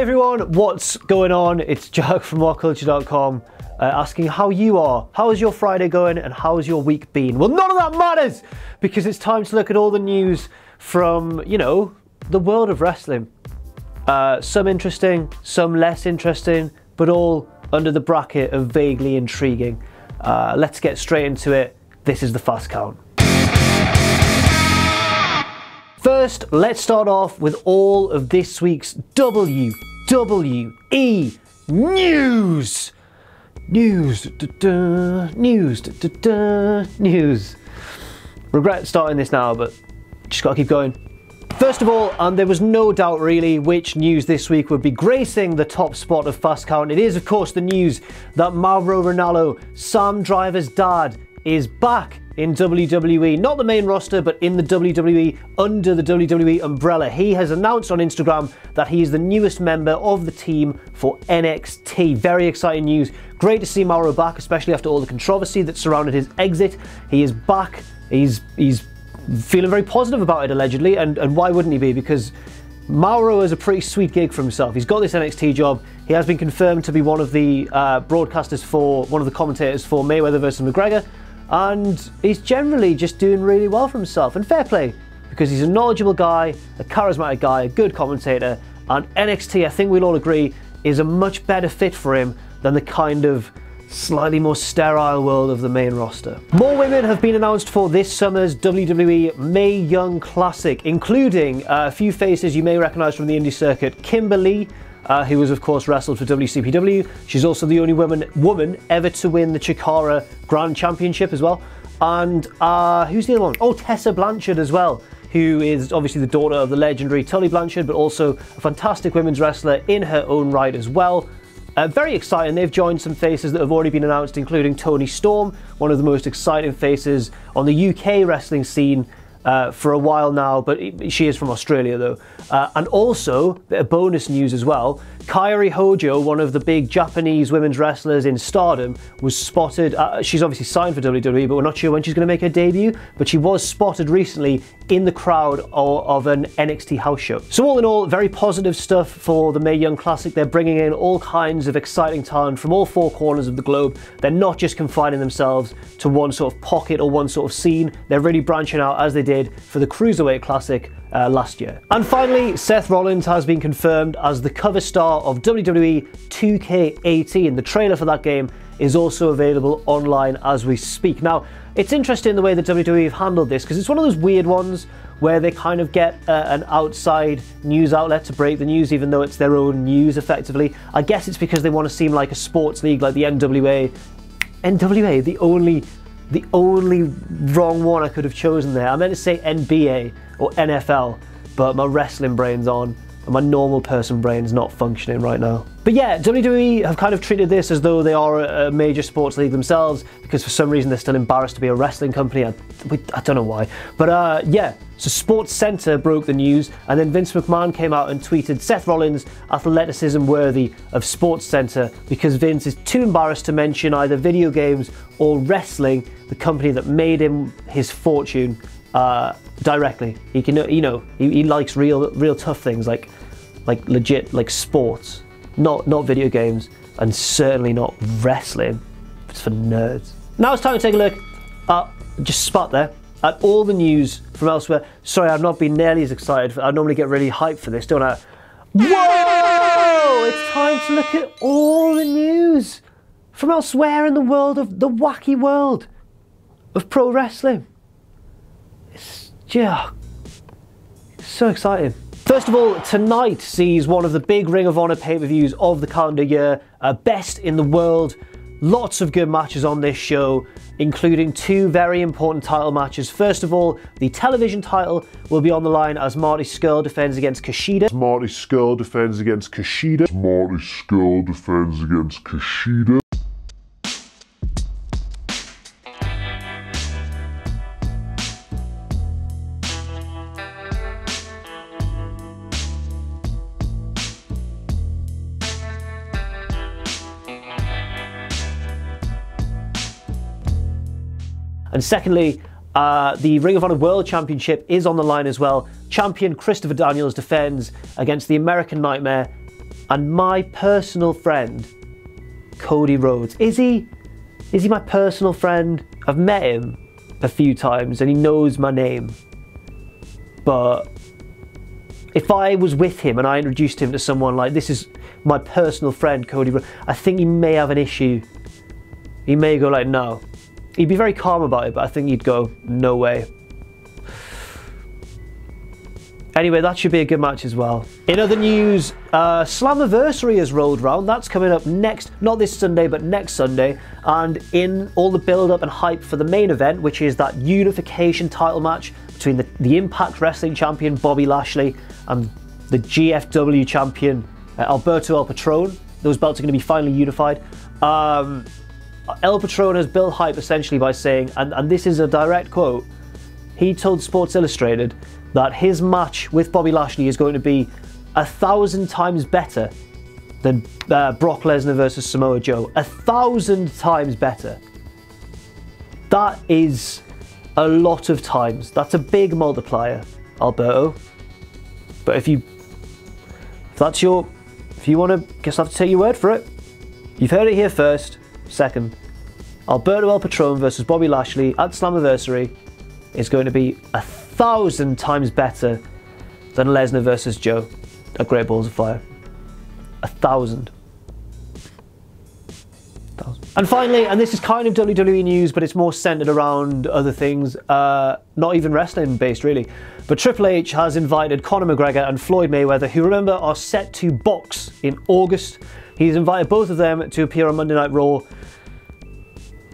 everyone, what's going on? It's Jack from WhatCulture.com asking how you are. How is your Friday going and how has your week been? Well, none of that matters because it's time to look at all the news from, you know, the world of wrestling. Some interesting, some less interesting, but all under the bracket of vaguely intriguing. Let's get straight into it. This is the Fast Count. First, let's start off with all of this week's WWE news. News. Regret starting this now, but just gotta keep going. First of all, and there was no doubt really which news this week would be gracing the top spot of Fast Count. It is, of course, the news that Mauro Ranallo, Sam Driver's dad, is back in WWE. Not the main roster, but in the WWE, under the WWE umbrella. He has announced on Instagram that he is the newest member of the team for NXT. Very exciting news. Great to see Mauro back, especially after all the controversy that surrounded his exit. He is back. He's feeling very positive about it, allegedly, and why wouldn't he be? Because Mauro is a pretty sweet gig for himself. He's got this NXT job. He has been confirmed to be one of the broadcasters for, one of the commentators for Mayweather versus McGregor, and he's generally just doing really well for himself, and fair play, because he's a knowledgeable guy, a charismatic guy, a good commentator, and NXT, I think we'll all agree, is a much better fit for him than the kind of slightly more sterile world of the main roster. More women have been announced for this summer's WWE Mae Young Classic, including a few faces you may recognise from the indie circuit. Kimberly, who was of course wrestled for WCPW. She's also the only woman ever to win the Chikara Grand Championship as well. And who's the other one? Oh, Tessa Blanchard as well, who is obviously the daughter of the legendary Tully Blanchard, but also a fantastic women's wrestler in her own right as well. Very exciting. They've joined some faces that have already been announced, including Toni Storm, one of the most exciting faces on the UK wrestling scene for a while now, but she is from Australia though. And also, a bit of bonus news as well, Kairi Hojo, one of the big Japanese women's wrestlers in Stardom, was spotted, she's obviously signed for WWE, but we're not sure when she's going to make her debut, but she was spotted recently in the crowd of an NXT house show. So all in all, very positive stuff for the Mae Young Classic. They're bringing in all kinds of exciting talent from all four corners of the globe. They're not just confining themselves to one sort of pocket or one sort of scene. They're really branching out as they did for the Cruiserweight Classic last year. And finally, Seth Rollins has been confirmed as the cover star of WWE 2K18. The trailer for that game is also available online as we speak. Now, it's interesting the way that WWE have handled this, because it's one of those weird ones where they kind of get an outside news outlet to break the news, even though it's their own news effectively. I guess it's because they want to seem like a sports league like the NWA. NWA, the only wrong one I could have chosen there. I meant to say NBA or NFL, but my wrestling brain's on and my normal person brain's not functioning right now. But yeah, WWE have kind of treated this as though they are a major sports league themselves, because for some reason they're still embarrassed to be a wrestling company. I don't know why. But yeah, so Sports Center broke the news, and then Vince McMahon came out and tweeted, Seth Rollins, athleticism worthy of Sports Center, because Vince is too embarrassed to mention either video games or wrestling, the company that made him his fortune, directly. He can, you know, he likes real tough things like legit, like sports, not video games, and certainly not wrestling. It's for nerds. Now it's time to take a look at, just spot there, at all the news from elsewhere. Sorry, I've not been nearly as excited. I normally get really hyped for this, don't I? Whoa! It's time to look at all the news from elsewhere in the world of the wacky world of pro wrestling. It's just so exciting. First of all, tonight sees one of the big Ring of Honor pay-per-views of the calendar year, best in the world. Lots of good matches on this show, including two very important title matches. First of all, the television title will be on the line as Marty Scurll defends against Kushida. Marty Scurll defends against Kushida. Marty Scurll defends against Kushida. And secondly, the Ring of Honor World Championship is on the line as well. Champion Christopher Daniels defends against the American Nightmare, and my personal friend, Cody Rhodes. Is he my personal friend? I've met him a few times and he knows my name. But if I was with him and I introduced him to someone like, this is my personal friend, Cody Rhodes, I think he may have an issue. He may go like, no. He'd be very calm about it, but I think he'd go, no way. Anyway, that should be a good match as well. In other news, Slammiversary has rolled round. That's coming up next, not this Sunday, but next Sunday. And in all the build-up and hype for the main event, which is that unification title match between the Impact Wrestling champion, Bobby Lashley, and the GFW champion, Alberto El Patron. Those belts are going to be finally unified. El Patron has built hype essentially by saying, and this is a direct quote, he told Sports Illustrated that his match with Bobby Lashley is going to be 1,000 times better than Brock Lesnar versus Samoa Joe. 1,000 times better. That is a lot of times. That's a big multiplier, Alberto. But if you want to, guess I have to take your word for it. You've heard it here first. Second, Alberto El Patron versus Bobby Lashley at Slammiversary is going to be 1,000 times better than Lesnar versus Joe at Great Balls of Fire. 1,000. And finally, and this is kind of WWE news, but it's more centered around other things, not even wrestling based really. But Triple H has invited Conor McGregor and Floyd Mayweather, who remember are set to box in August. He's invited both of them to appear on Monday Night Raw.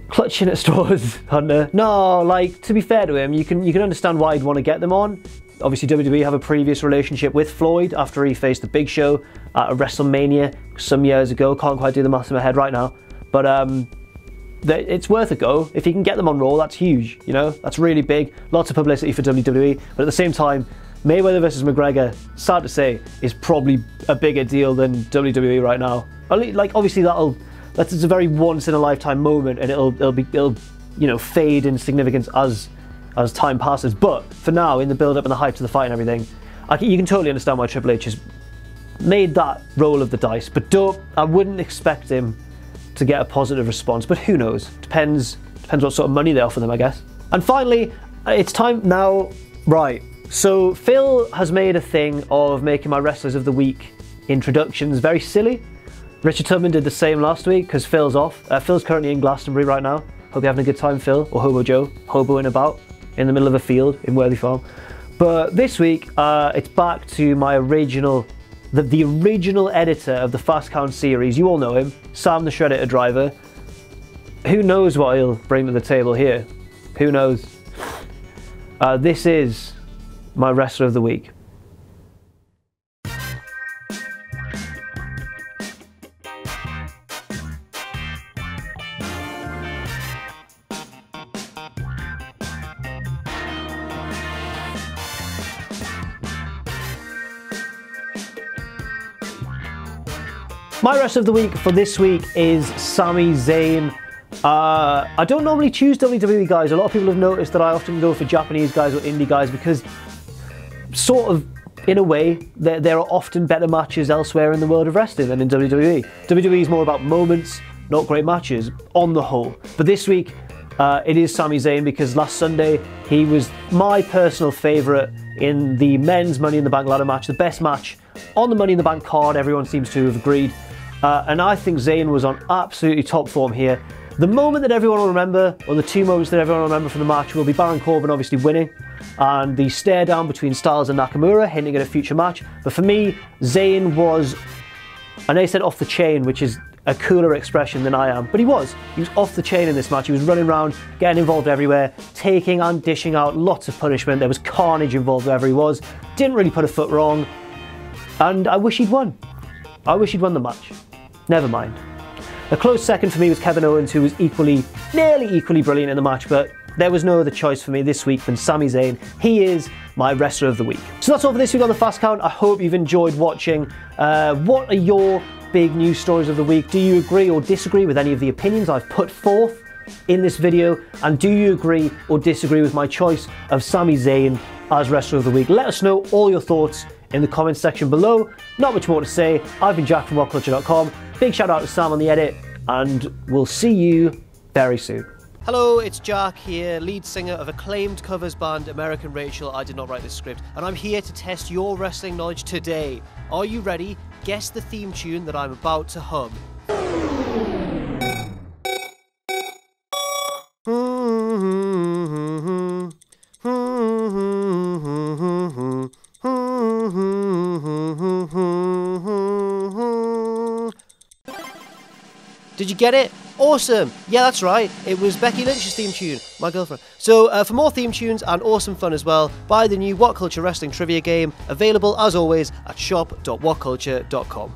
Clutching at straws, Hunter. No, like, to be fair to him, you can understand why he'd want to get them on. Obviously, WWE have a previous relationship with Floyd after he faced the Big Show at a WrestleMania some years ago. Can't quite do the math in my head right now. But it's worth a go. If he can get them on Raw, that's huge, you know? That's really big. Lots of publicity for WWE. But at the same time, Mayweather versus McGregor, sad to say, is probably a bigger deal than WWE right now. Like, obviously that's a very once-in-a-lifetime moment, and it'll you know, fade in significance as time passes. But for now, in the build-up and the hype to the fight and everything, you can totally understand why Triple H has made that roll of the dice. But I wouldn't expect him to get a positive response. But who knows? Depends what sort of money they offer them, I guess. And finally, it's time now. Right. So Phil has made a thing of making my Wrestlers of the Week introductions very silly. Richard Tubman did the same last week because Phil's off. Phil's currently in Glastonbury right now. Hope you're having a good time, Phil, or Hobo Joe, hoboing about in the middle of a field in Worthy Farm. But this week, it's back to my original, the original editor of the Fast Count series. You all know him, Sam the Shredder Driver. Who knows what he'll bring to the table here? Who knows? This is my Wrestler of the Week. My Wrestler of the Week for this week is Sami Zayn. I don't normally choose WWE guys. A lot of people have noticed that I often go for Japanese guys or indie guys because, sort of, in a way, there are often better matches elsewhere in the world of wrestling than in WWE. WWE is more about moments, not great matches, on the whole. But this week, it is Sami Zayn because last Sunday, he was my personal favourite in the men's Money in the Bank ladder match, the best match on the Money in the Bank card. Everyone seems to have agreed. And I think Zayn was on absolutely top form here. The moment that everyone will remember, or the two moments that everyone will remember from the match, will be Baron Corbin obviously winning, and the stare down between Styles and Nakamura, hinting at a future match. But for me, Zayn was, I know he said off the chain, which is a cooler expression than I am, but he was off the chain in this match. He was running around, getting involved everywhere, taking and dishing out lots of punishment. There was carnage involved wherever he was. Didn't really put a foot wrong, and I wish he'd won. I wish he'd won the match. Never mind. A close second for me was Kevin Owens, who was nearly equally brilliant in the match, but there was no other choice for me this week than Sami Zayn. He is my Wrestler of the Week. So that's all for this week on the Fast Count. I hope you've enjoyed watching. What are your big news stories of the week? Do you agree or disagree with any of the opinions I've put forth in this video? And do you agree or disagree with my choice of Sami Zayn as Wrestler of the Week? Let us know all your thoughts in the comments section below. not much more to say. I've been Jack from WhatCulture.com. Big shout out to Sam on the edit, and we'll see you very soon. Hello, it's Jack here, lead singer of acclaimed covers band American Rachel. I did not write this script, and I'm here to test your wrestling knowledge today. Are you ready? Guess the theme tune that I'm about to hum. Did you get it? Awesome! Yeah, that's right. It was Becky Lynch's theme tune, my girlfriend. So, for more theme tunes and awesome fun as well, buy the new What Culture Wrestling Trivia game, available as always at shop.whatculture.com.